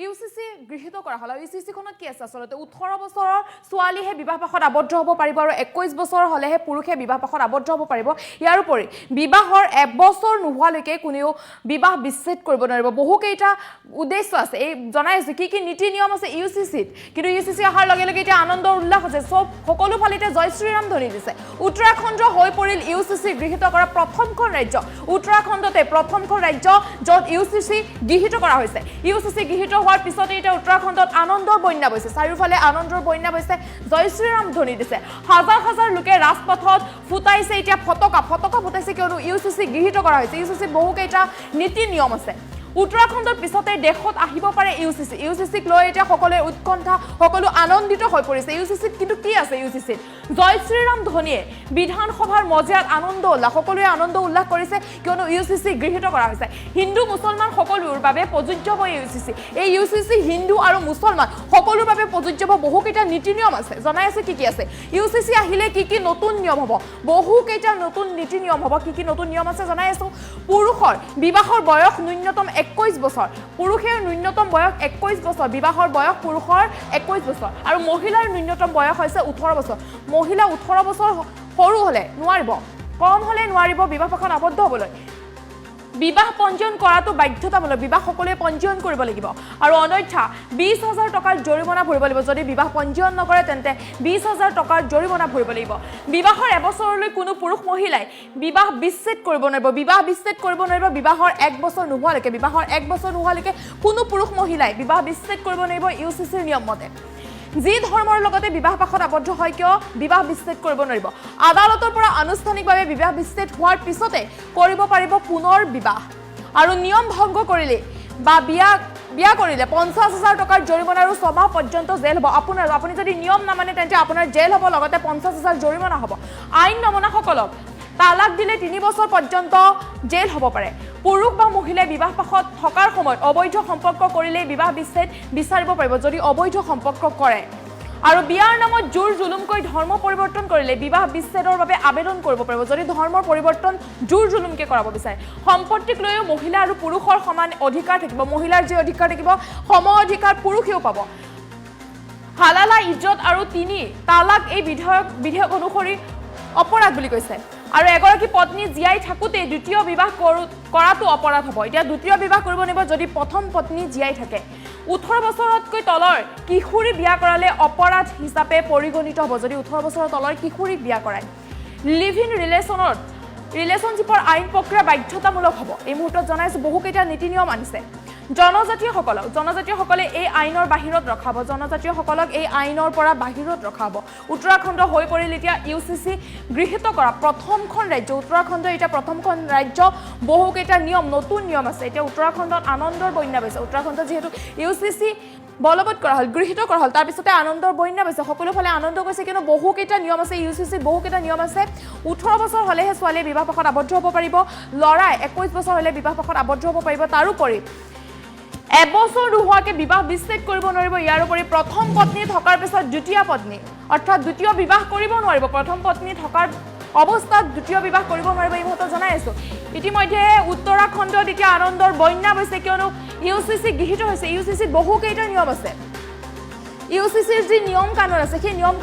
UCC গৃহীত কৰা হল UCC খনত কি আছে আসলে 18 বছৰৰ ছোৱালীহে বিবাহপাশত আবদ্ধ হ'ব পাৰিব আৰু 21 বছৰ হলেহে পুৰুষে বিবাহপাশত আবদ্ধ হ'ব পাৰিব ইয়াৰ উপৰি বিবাহৰ 1 বছৰ নোহোৱালৈকে কোনেও বিবাহ বিচ্ছেদ কৰিব নোৱাৰিব বহু কেইটা উদ্দেশ্য আছে এই জনাই আছে কি নীতি নিয়ম আছে ইউসিসিত কিন্তু ইউসিসি আহাৰ লগে লগে এটা আনন্দ উল্লাস আছে সব সকলো ফালিতে জয় শ্ৰীৰাম ধৰি দিছে উত্তৰাখণ্ড হৈ পৰিল ইউসিসি গৃহীত কৰা প্ৰথমখন ৰাজ্য উত্তৰাখণ্ডতে প্ৰথমখন ৰাজ্য য'ত ইউসিসি গৃহীত কৰা হৈছে ইউসিসি গৃহীত হোৱাৰ পিছতে এটা উত্তৰাখণ্ডত আনন্দৰ বন্যা বৈছে চাৰিওফালে আনন্দৰ বন্যা বৈছে জয় শ্ৰীৰাম ধ্বনি দিছে হাজাৰ হাজাৰ লোকে ৰাজপথত ফুটাইছে এতিয়া ফটকা ফুটাইছে কিয়নো ইউসিসি গৃহীত কৰা হৈছে ইউসিসি বহু কেইটা নীতি নিয়ম আছে উত্তৰাখণ্ডৰ পিছতে দেশত আহিব পাৰে ইউসিসিক লৈ এতিয়া সকলোৱে উৎকণ্ঠা সকলো আনন্দিত হৈ পৰিছে ইউসিসিত কিন্তু কি আছে ইউসিসিত জয় শ্ৰীৰাম ধ্বনিয়ে বিধানসভাৰ মজিয়াত আনন্দ উল্লাস সকলোৱে আনন্দ উল্লাস কৰিছে কিয়নো ইউসিসি গৃহীত কৰা হৈছে হিন্দু মুছলমান সকলোৰ বাবে প্ৰযোজ্য হ'ব ইউসিসি এই ইউসিসি হিন্দু আৰু মুছলমান সকলোৰ বাবে প্ৰযোজ্য হ'ব বহু কেইটা নীতি নিয়ম আছে জনাই আছে কি আছে ইউসিসি আহিলে কি নতুন নিয়ম হ'ব বহু কেইটা নতুন নীতি নিয়ম হ'ব কি নতুন নিয়ম আছে জনাই আছো পুৰুষৰ বিবাহৰ বয়স ন্যূনতম 21 বছৰ পুৰুষৰ ন্যূনতম বয়স 21 বছৰ বিবাহৰ বয়স পুৰুষৰ 21 বছৰ আৰু মহিলাৰ ন্যূনতম বয়স হৈছে 18 বছৰ মহিলা 18 বছৰ সৰু হলে নোৱাৰিব কম হলে নোৱাৰিব বিবাহপাশত আবদ্ধ হ'বলৈ বিবাহ পঞ্জীয়ন কৰাটো বাধ্যতামূলক বিবাহ সকলোৱে পঞ্জীয়ন কৰিব লাগিব আৰু অন্যথা 20000 টকাৰ জৰিমনা ভৰিব লাগিব যদি বিবাহ পঞ্জীয়ন নকৰে তেন্তে 20000 টকাৰ জৰিমনা ভৰিব লাগিব বিবাহৰ এবছৰলৈ কোনো পুৰুষ মহিলাই বিবাহ বিচ্ছেদ কৰিব নোৱাৰিব বিবাহৰ 1 বছৰ নোহোৱালৈকে কোনো পুৰুষ মহিলাই বিবাহ বিচ্ছেদ কৰিব নোৱাৰিব ইউসিসিৰ নিয়ম মতে যি ধৰ্মৰ লগতে বিবাহপাশত আবদ্ধ হয় কিয় বিবাহ বিচ্ছেদ কৰিব নোৱাৰিব আদালতৰ পৰা আনুষ্ঠানিকভাৱে বিবাহ বিচ্ছেদ হোৱাৰ পিছতে কৰিব পাৰিব পুনৰ বিবাহ আৰু নিয়ম ভংগ কৰিলে বা বিয়া কৰিলে 50000 টকাৰ জৰিমনা আৰু 6 মাহ পৰ্যন্ত জেল হ'ব আপুনি যদি নিয়ম নামানে তেন্তে আপোনাৰ জেল হ'ব লগতে 50000 জৰিমনা হ'ব আইন নমনাসকলক তালাক দিলে 3 বছৰ পৰ্যন্ত জেল হ'ব পাৰে পুৰুষ বা মহিলাই বিবাহপাশত থকাৰ সময়ত অবৈধ সম্পৰ্ক কৰিলে বিবাহ বিচ্ছেদ বিচাৰিব পাৰিব যদি অবৈধ সম্পৰ্ক কৰে আৰু বিয়াৰ নামত জোৰ জুলুমকৈ ধৰ্ম পৰিৱৰ্তন কৰিলে বিবাহ বিচ্ছেদৰ বাবে আবেদন কৰিব পাৰিব যদি ধৰ্মৰ পৰিৱৰ্তন জোৰ জুলুমকৈ কৰাব বিচাৰে সম্পত্তিক লৈও মহিলা আৰু পুৰুষৰ সমান অধিকাৰ থাকিব মহিলাৰ যে অধিকাৰ থাকিব সম অধিকাৰ পুৰুষেও পাব হালালা ইজ্জত আৰু 3 তালাক এই বিধেয়ক অনুসৰি অপৰাধ বুলি কৈছে আৰু এগৰাকী পত্নী জীয়াই থাকোতে দ্বিতীয় বিবাহ কৰাটো অপৰাধ হ'ব এতিয়া দ্বিতীয় বিবাহ কৰিব নিব যদি প্ৰথম পত্নী জীয়াই থাকে 18 বছৰতকৈ তলৰ কিশোৰী বিয়া কৰালে অপৰাধ হিচাপে পৰিগণিত হ'ব যদি 18 বছৰৰ তলৰ কিশোৰীক বিয়া কৰায় লিভ ইন ৰিলেশনশ্বিপৰ আইন প্ৰক্ৰিয়া বাধ্যতামূলক হ'ব এই মুহূৰ্তত জনাইছো বহু কেইটা নীতি নিয়ম আনিছে জনজাতীয়সকলে এই আইনৰ বাহিৰত ৰখাব জনজাতীয়সকলক এই আইনৰ পৰা বাহিৰত ৰখাব উত্তৰাখণ্ড হৈ পৰিল এতিয়া ইউসিসি গৃহীত কৰা প্ৰথমখন ৰাজ্য উত্তৰাখণ্ড এটা প্ৰথমখন ৰাজ্য বহু কেইটা নিয়ম নতুন নিয়ম আছে এতিয়া উত্তৰাখণ্ডত আনন্দৰ বন্যা বৈছে উত্তৰাখণ্ড যেহেতু ইউসিসি বলবৎ কৰা হল গৃহীত কৰা হল তাৰ পিছতে আনন্দৰ বন্যা বৈছে সকলো ফালে আনন্দ গৈছে কিন্তু বহু কেইটা নিয়ম আছে ইউসিসি বহু কেইটা নিয়ম আছে 18 বছৰ হলেহে ছোৱালীয়ে বিবাহপাশত আবদ্ধ হ'ব পাৰিব লৰাই 21 বছৰ হলে বিবাহপাশত আবদ্ধ হ'ব পাৰিব তাৰোপৰি এবছৰ নোহোৱাকে বিবাহ বিচ্ছেদ কৰিব নোৱাৰিব ইয়াৰ উপৰি প্ৰথম পত্নী থকাৰ পিছত দ্বিতীয় পত্নী অৰ্থাৎ দ্বিতীয় বিবাহ কৰিব নোৱাৰিব প্ৰথম পত্নী থকাৰ অৱস্থাত দ্বিতীয় বিবাহ কৰিব নোৱাৰিব এই মুহূৰ্তত জনাই আছো ইতিমধ্যে উত্তৰাখণ্ডত এতিয়া আনন্দৰ বন্যা বৈছে কিয়নো ইউসিসি গৃহীত হৈছে ইউসিসিত বহু কেইটা নিয়ম আছে ইউসিসিৰ যি নিয়ম কানুন আছে সেই নিয়ম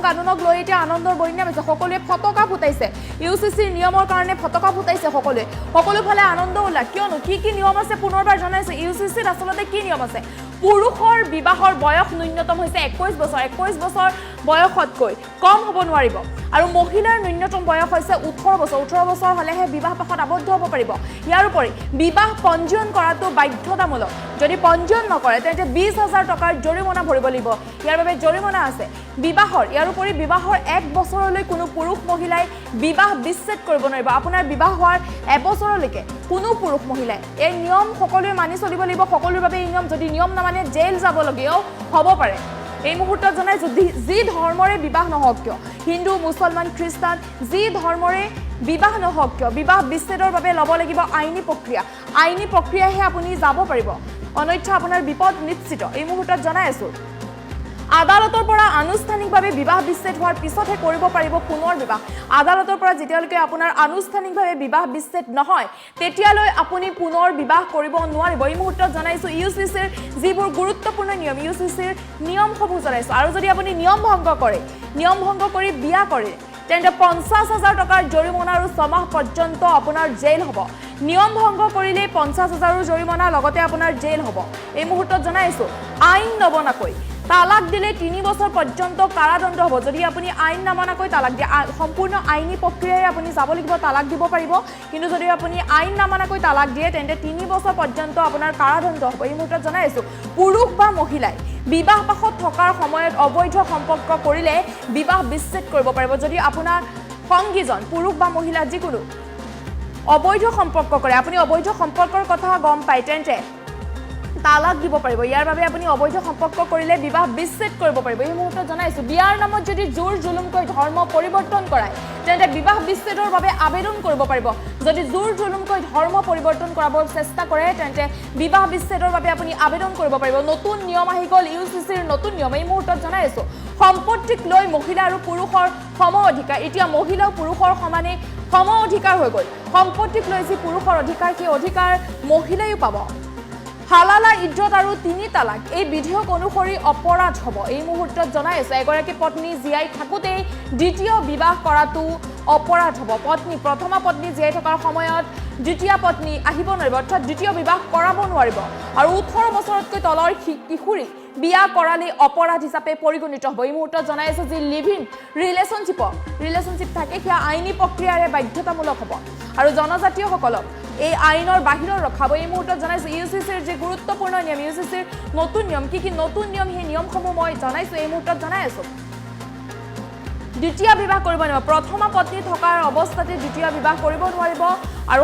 কানুনক লৈ এতিয়া আনন্দৰ বন্যা বৈছে সকলোৱে ফটকা ফুটাইছে ইউসিসিৰ নিয়মৰ কাৰণে ফটকা ফুটাইছে সকলো ফালে আনন্দ উল্লাস কিয়নো কি নিয়ম আছে পুনৰবাৰ জনাইছে ইউসিসিত আচলতে কি নিয়ম আছে পুৰুষৰ বিবাহৰ বয়স ন্যূনতম হৈছে 21 বছৰ বয়সতকৈ কম হ'ব নোৱাৰিব আৰু মহিলাৰ ন্যূনতম বয়স হৈছে 18 বছৰ হলেহে বিবাহপাশত আবদ্ধ হ'ব পাৰিব ইয়াৰ উপৰি বিবাহ পঞ্জীয়ন কৰাটো বাধ্যতামূলক যদি পঞ্জীয়ন নকৰে তেন্তে 20000 টকাৰ জৰিমনা ভৰিব লাগিব ইয়াৰ বাবে জৰিমনা আছে ইয়াৰ উপৰি বিবাহৰ 1 বছৰলৈ কোনো পুৰুষ মহিলাই বিবাহ বিচ্ছেদ কৰিব নোৱাৰিব আপোনাৰ বিবাহ হোৱাৰ 1 বছৰলৈকে কোনো পুৰুষ মহিলাই এই নিয়ম সকলোৱে মানি চলিব লাগিব সকলোৰ বাবে এই নিয়ম যদি নিয়ম নামানে জেল যাবলগীয়াও হ'ব পাৰে এই মুহূৰ্তত জনাই যি ধৰ্মৰে বিবাহ নহওক কিয় হিন্দু মুছলমান খ্ৰীষ্টান যি ধৰ্মৰে বিবাহ নহওক কিয় বিবাহ বিচ্ছেদৰ বাবে ল'ব লাগিব আইনী প্ৰক্ৰিয়াহে আপুনি যাব পাৰিব অন্যথা আপোনাৰ বিপদ নিশ্চিত এই মুহূৰ্তত জনাই আছো আদালতৰ পৰা আনুষ্ঠানিকভাৱে বিবাহ বিচ্ছেদ হোৱাৰ পিছতহে কৰিব পাৰিব পুনৰ বিবাহ। আদালতৰ পৰা যেতিয়ালৈকে আপোনাৰ আনুষ্ঠানিকভাৱে বিবাহ বিচ্ছেদ নহয় তেতিয়ালৈ আপুনি পুনৰ বিবাহ কৰিব নোৱাৰিব। এই মুহূৰ্তত জনাইছোঁ UCCৰ যিবোৰ গুৰুত্বপূৰ্ণ নিয়ম, UCCৰ নিয়মসমূহ জনাইছোঁ। আৰু যদি আপুনি নিয়ম ভংগ কৰি বিয়া কৰে তেন্তে 50,000 টকাৰ জৰিমনা আৰু 6 মাহ পৰ্যন্ত আপোনাৰ জেল হ'ব। নিয়ম ভংগ কৰিলে 50,000 জৰিমনা লগতে আপোনাৰ জেল হ'ব। এই মুহূৰ্তত জনাইছোঁ আইন নবনাকৈ তালাক দিলে 3 বছৰ পৰ্যন্ত কাৰাদণ্ড হ'ব। যদি আপুনি আইন নামানাকৈ তালাক দিয়ে, সম্পূৰ্ণ আইনী প্ৰক্ৰিয়াৰে আপুনি যাব লাগিব, তালাক দিব পাৰিব। কিন্তু যদি আপুনি আইন নামানাকৈ তালাক দিয়ে তেন্তে 3 বছৰ পৰ্যন্ত আপোনাৰ কাৰাদণ্ড হ'ব। এই মুহূৰ্তত জনাইছোঁ পুৰুষ বা মহিলাই বিবাহ পাশত থকাৰ সময়ত অবৈধ সম্পৰ্ক কৰিলে বিবাহ বিচ্ছেদ কৰিব পাৰিব। যদি আপোনাৰ সংগীজন পুৰুষ বা মহিলা যিকোনো অবৈধ সম্পৰ্ক কৰে, আপুনি অবৈধ সম্পৰ্কৰ কথা গম পায় তেন্তে তালাক দিব পাৰিব। ইয়াৰ বাবে আপুনি অবৈধ সম্পৰ্ক কৰিলে বিবাহ বিচ্ছেদ কৰিব পাৰিব। এই মুহূৰ্তত জনাইছোঁ বিয়াৰ নামত যদি জোৰ জুলুমকৈ ধৰ্ম পৰিৱৰ্তন কৰায় তেন্তে বিবাহ বিচ্ছেদৰ বাবে আবেদন কৰিব পাৰিব। যদি জোৰ জুলুমকৈ ধৰ্ম পৰিৱৰ্তন কৰাবৰ চেষ্টা কৰে তেন্তে বিবাহ বিচ্ছেদৰ বাবে আপুনি আবেদন কৰিব পাৰিব। নতুন নিয়ম আহি গ'ল, UCCৰ নতুন নিয়ম। এই মুহূৰ্তত জনাইছোঁ সম্পত্তিক লৈ মহিলা আৰু পুৰুষৰ সম অধিকাৰ। এতিয়া মহিলা আৰু পুৰুষৰ সমানে সম অধিকাৰ হৈ গ'ল। সম্পত্তিক লৈ যি পুৰুষৰ অধিকাৰ সেই অধিকাৰ মহিলায়ো পাব। হালালা ইজ্জত আৰু 3 তালাক এই বিধেয়ক অনুসৰি অপৰাধ হ'ব। এই মুহূৰ্তত জনাইছোঁ এগৰাকী পত্নী জীয়াই থাকোঁতেই দ্বিতীয় বিবাহ কৰাটো অপৰাধ হ'ব। প্ৰথমা পত্নী জীয়াই থকাৰ সময়ত দ্বিতীয় পত্নী আহিব নোৱাৰিব, অৰ্থাৎ দ্বিতীয় বিবাহ কৰাব নোৱাৰিব। আৰু 18 বছৰতকৈ তলৰ কিশোৰী বিয়া কৰালে অপৰাধ হিচাপে পৰিগণিত হ'ব। এই মুহূৰ্তত জনাইছোঁ যি লিভ ইন ৰিলেশ্যনশ্বিপ থাকে সেয়া আইনী প্ৰক্ৰিয়াৰে বাধ্যতামূলক হ'ব আৰু জনজাতীয়সকলক এই আইনৰ বাহিৰত ৰখাব। এই মুহূৰ্তত জনাইছোঁ UCCৰ যি গুৰুত্বপূৰ্ণ নিয়ম, UCCৰ নতুন নিয়ম কি নতুন নিয়ম, সেই নিয়মসমূহ মই জনাইছোঁ। এই মুহূৰ্তত জনাই আছোঁ দ্বিতীয় বিবাহ কৰিব নোৱাৰিব। প্ৰথমা পত্নী থকাৰ অৱস্থাতে দ্বিতীয় বিবাহ কৰিব নোৱাৰিব আৰু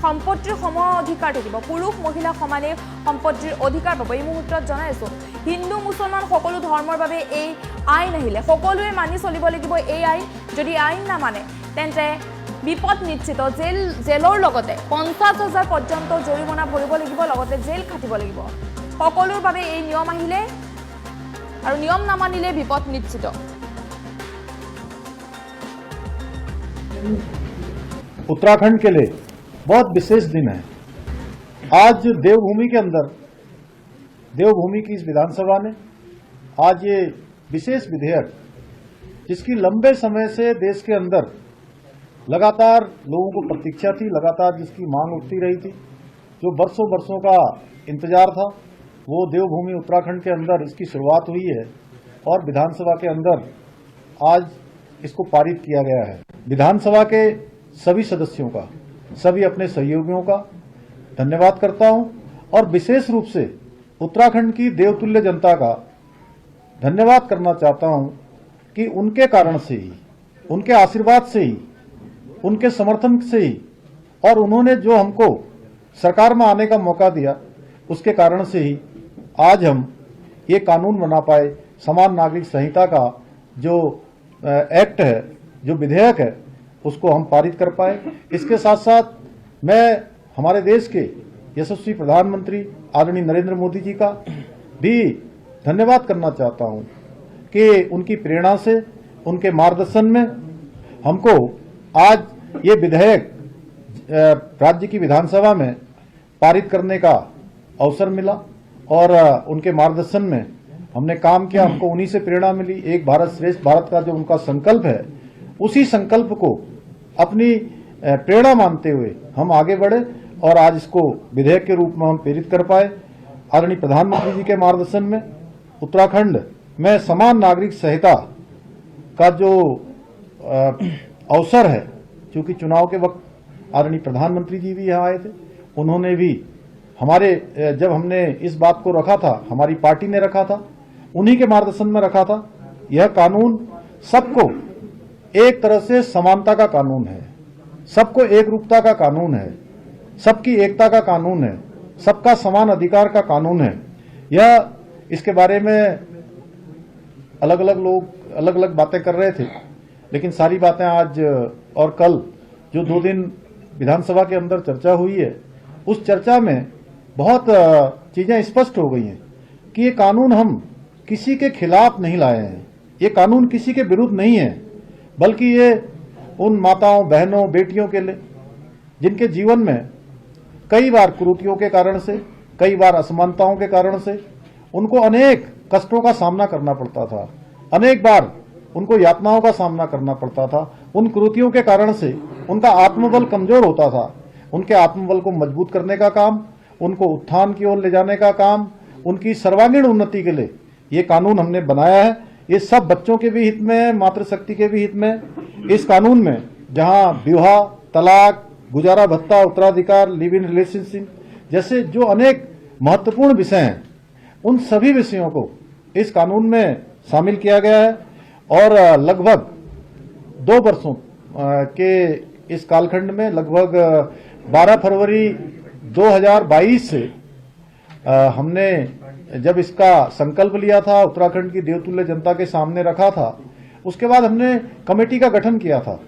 সম্পত্তিৰ সম অধিকাৰ থাকিব। পুৰুষ মহিলা সমানে সম্পত্তিৰ অধিকাৰ পাব। এই মুহূৰ্তত জনাইছোঁ হিন্দু মুছলমান সকলো ধৰ্মৰ বাবে এই আইন আহিলে সকলোৱে মানি চলিব লাগিব এই আইন। যদি আইন নামানে তেন্তে বিপদ নিশ্চিত। জেলৰ লগতে 50,000 পৰ্যন্ত জৰিমনা ভৰিব লাগিব, লগতে জেল খাটিব লাগিব। সকলোৰ বাবে এই নিয়ম আহিলে আৰু নিয়ম নামানিলে বিপদ নিশ্চিত। उत्तराखंड के लिए बहुत विशेष दिन है। आज देवभूमि के अंदर, देवभूमि की इस विधानसभा ने आज ये विशेष विधेयक, जिसकी लंबे समय से देश के अंदर लगातार लोगों को प्रतीक्षा थी, लगातार जिसकी मांग उठती रही थी, जो वर्षों का इंतजार था, वो देवभूमि उत्तराखंड के अंदर इसकी शुरुआत हुई है और विधानसभा के अंदर आज इसको पारित किया गया है। विधानसभा के सभी सदस्यों का, सभी अपने सहयोगियों का धन्यवाद करता हूं और विशेष रूप से उत्तराखंड की देवतुल्य जनता का धन्यवाद करना चाहता हूं कि उनके कारण से ही, उनके आशीर्वाद से ही, उनके समर्थन से ही और उन्होंने जो हमको सरकार में आने का मौका दिया उसके कारण से ही आज हम ये कानून बना पाए। समान नागरिक संहिता का जो एक्ट है, जो विधेयक है, उसको हम पारित कर पाए। इसके साथ साथ मैं हमारे देश के यशस्वी प्रधानमंत्री आदरणीय नरेंद्र मोदी जी का भी धन्यवाद करना चाहता हूं कि उनकी प्रेरणा से, उनके मार्गदर्शन में हमको आज ये विधेयक राज्य की विधानसभा में पारित करने का अवसर मिला और उनके मार्गदर्शन में हमने काम किया। हमको उन्हीं से प्रेरणा मिली। एक भारत श्रेष्ठ भारत का जो उनका संकल्प है, उसी संकल्प को अपनी प्रेरणा मानते हुए हम आगे बढ़े और आज इसको विधेयक के रूप में हम प्रेरित कर पाए। आदरणीय प्रधानमंत्री जी के मार्गदर्शन में उत्तराखंड में समान नागरिक संहिता का जो अवसर है, क्योंकि चुनाव के वक्त आदरणीय प्रधानमंत्री जी भी यहाँ आए थे, उन्होंने भी हमारे, जब हमने इस बात को रखा था, हमारी पार्टी ने रखा था, उन्हीं के मार्गदर्शन में रखा था। यह कानून सबको एक तरह से समानता का कानून है, सबको एक रूपता का कानून है, सबकी एकता का कानून है, सबका समान अधिकार का कानून है। यह, इसके बारे में अलग अलग लोग अलग अलग बातें कर रहे थे, लेकिन सारी बातें आज और कल जो 2 दिन विधानसभा के अंदर चर्चा हुई है, उस चर्चा में बहुत चीजें स्पष्ट हो गई हैं कि ये कानून हम किसी के खिलाफ नहीं लाए हैं, ये कानून किसी के विरुद्ध नहीं है, बल्कि ये उन माताओं, बहनों, बेटियों के लिए जिनके जीवन में कई बार कुरीतियों के कारण से, कई बार असमानताओं के कारण से उनको अनेक कष्टों का सामना करना पड़ता था, अनेक बार उनको यातनाओं का सामना करना पड़ता था। उन कुरीतियों के कारण से उनका आत्मबल कमजोर होता था। उनके आत्मबल को मजबूत करने का काम, उनको उत्थान की ओर ले जाने का काम, उनकी सर्वांगीण उन्नति के लिए ये कानून हमने बनाया है। ये सब बच्चों के भी हित में है, मातृशक्ति के भी हित में। इस कानून में जहां विवाह, तलाक, गुजारा भत्ता, उत्तराधिकार, लिव इन रिलेशनशिप जैसे जो अनेक महत्वपूर्ण विषय हैं, उन सभी विषयों को इस कानून में शामिल किया गया है। और लगभग 2 वर्षों के इस कालखंड में लगभग 12 फरवरी 2022 से हमने जब इसका संकल्प लिया था, उत्तराखंड की देवतुल्य जनता के सामने रखा था, उसके बाद हमने कमेटी का गठन किया था,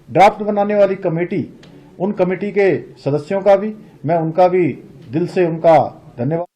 ड्राफ्ट बनाने वाली कमेटी। उन कमेटी के सदस्यों का भी मैं उनका भी दिल से उनका धन्यवाद